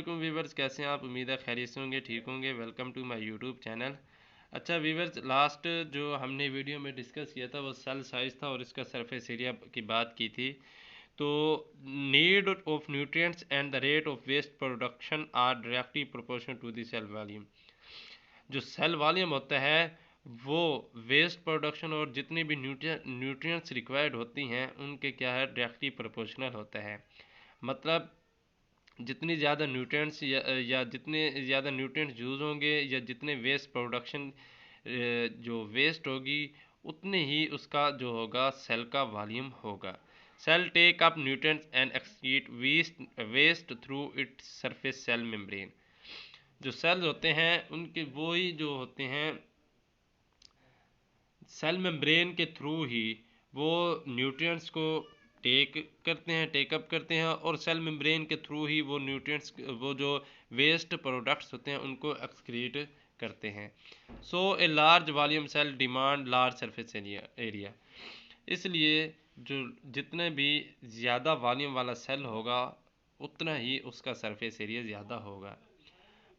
वालेकुम वीवर्स, कैसे हैं आप? उम्मीद है खैरियत से होंगे, ठीक होंगे। Welcome to my YouTube channel. अच्छा वीवर्स, लास्ट जो हमने वीडियो में डिस्कस किया था वो सेल साइज़ था और इसका सरफेस एरिया की बात की थी। तो need of nutrients and the rate of waste production are directly proportional to the cell volume. जो सेल वॉल्यूम होता है वो वेस्ट प्रोडक्शन और जितनी भी न्यूट्रिएंट्स रिक्वायर्ड होती हैं उनके क्या है, डायरेक्टली प्रोपोर्शनल होता है। मतलब जितनी ज़्यादा न्यूट्रिएंट्स या जितने ज़्यादा न्यूट्रिएंट्स यूज़ होंगे या जितने वेस्ट प्रोडक्शन जो वेस्ट होगी उतने ही उसका जो होगा सेल का वॉल्यूम होगा। Cell take up nutrients and excrete waste through its surface cell membrane. जो सेल्स होते हैं उनके वही जो होते हैं सेल मेम्ब्रेन के थ्रू ही वो न्यूट्रिएंट्स को टेकअप करते हैं और सेल मेम्ब्रेन के थ्रू ही वो न्यूट्रिएंट्स वो जो वेस्ट प्रोडक्ट्स होते हैं उनको एक्सक्रीट करते हैं। So a large volume cell demand large surface area. इसलिए जो जितने भी ज़्यादा वॉल्यूम वाला सेल होगा उतना ही उसका सरफेस एरिया ज़्यादा होगा।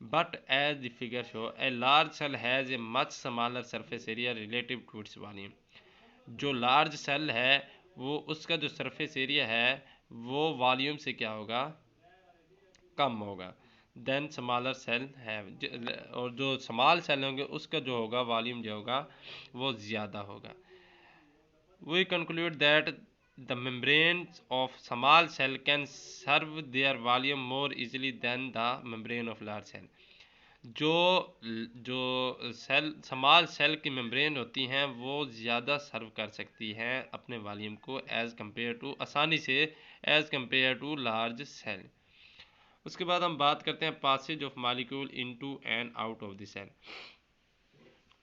But as the figure show, a large cell has a much smaller surface area relative to its volume. जो लार्ज सेल है वो उसका जो सरफेस एरिया है वो वॉल्यूम से क्या होगा, कम होगा। देन स्मॉलर सेल है, और जो स्मॉल सेल होंगे उसका जो होगा वॉल्यूम जो होगा वो ज़्यादा होगा। We conclude that the membranes of small cell can serve their volume more easily than the membrane of large cell. जो जो सेल स्मॉल सेल की मेम्ब्रेन होती हैं वो ज़्यादा सर्व कर सकती हैं अपने वॉल्यूम को एज़ कम्पेयर टू आसानी से as compare to large cell. उसके बाद हम बात करते हैं passage of molecule into and out of the cell.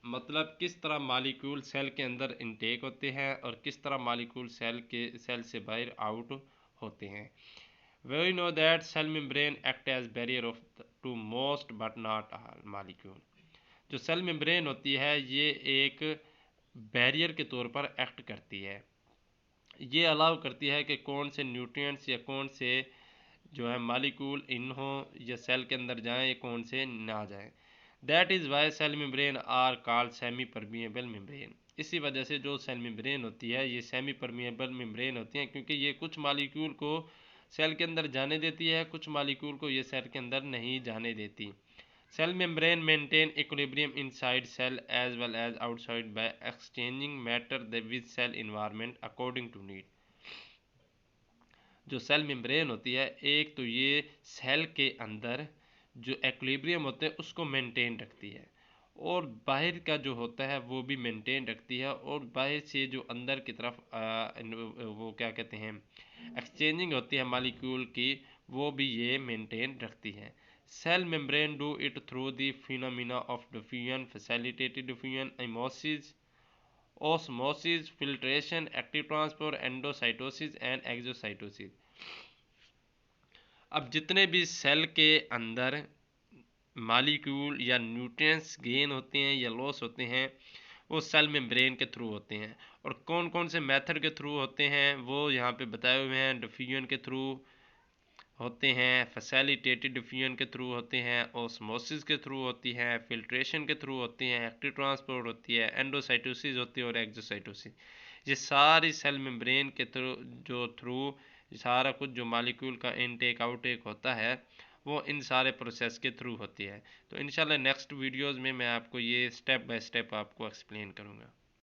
मतलब किस तरह मॉलिक्यूल सेल के अंदर इनटेक होते हैं और किस तरह मॉलिक्यूल सेल से बाहर आउट होते हैं। We know that cell membrane act as barrier of to most but not all molecule। जो सेल मेम्ब्रेन होती है ये एक बैरियर के तौर पर एक्ट करती है। ये अलाउ करती है कि कौन से न्यूट्रिएंट्स या कौन से जो है मॉलिक्यूल इन हो या सेल के अंदर जाएं या कौन से ना जाएं। That is why cell membrane are called semi permeable membrane. इसी वजह से जो सेल मेम्ब्रेन होती है ये सेमी परमिएबल मेम्ब्रेन होती है, क्योंकि ये कुछ मॉलिक्यूल को सेल के अंदर जाने देती है, कुछ मॉलिक्यूल को ये सेल के अंदर नहीं जाने देती। Cell membrane maintain equilibrium inside cell as well as outside by exchanging matter with cell environment according to need। जो सेल मेम्ब्रेन होती है एक तो ये सेल के अंदर जो एक्विलिब्रियम होते हैं उसको मेंटेन रखती है और बाहर का जो होता है वो भी मेंटेन रखती है, और बाहर से जो अंदर की तरफ वो क्या कहते हैं एक्सचेंजिंग होती है मॉलिक्यूल की, वो भी ये मेंटेन रखती है। Cell membrane do it through the phenomena of diffusion, facilitated diffusion, osmosis, filtration, active transport, endocytosis and exocytosis. अब जितने भी सेल के अंदर मॉलिक्यूल या न्यूट्रिएंट्स गेन होते हैं या लॉस होते हैं वो सेल मेम्ब्रेन के थ्रू होते हैं। और कौन कौन से मेथड के थ्रू होते हैं वो यहाँ पे बताए हुए हैं। डिफ्यूजन के थ्रू होते हैं, फैसिलिटेटेड डिफ्यूजन के थ्रू होते हैं, ऑस्मोसिस के थ्रू होती है, फिल्ट्रेशन के थ्रू होती हैं, एक्टिव ट्रांसपोर्ट होती है, एंडोसाइटोसिस होती है और एक्सोसाइटोसिस। ये सारी सेल मेम्ब्रेन के थ्रू सारा कुछ जो मॉलिक्यूल का इनटेक आउटेक होता है वो इन सारे प्रोसेस के थ्रू होती है। तो इंशाल्लाह नेक्स्ट वीडियोज़ में मैं आपको ये स्टेप बाय स्टेप आपको एक्सप्लेन करूँगा।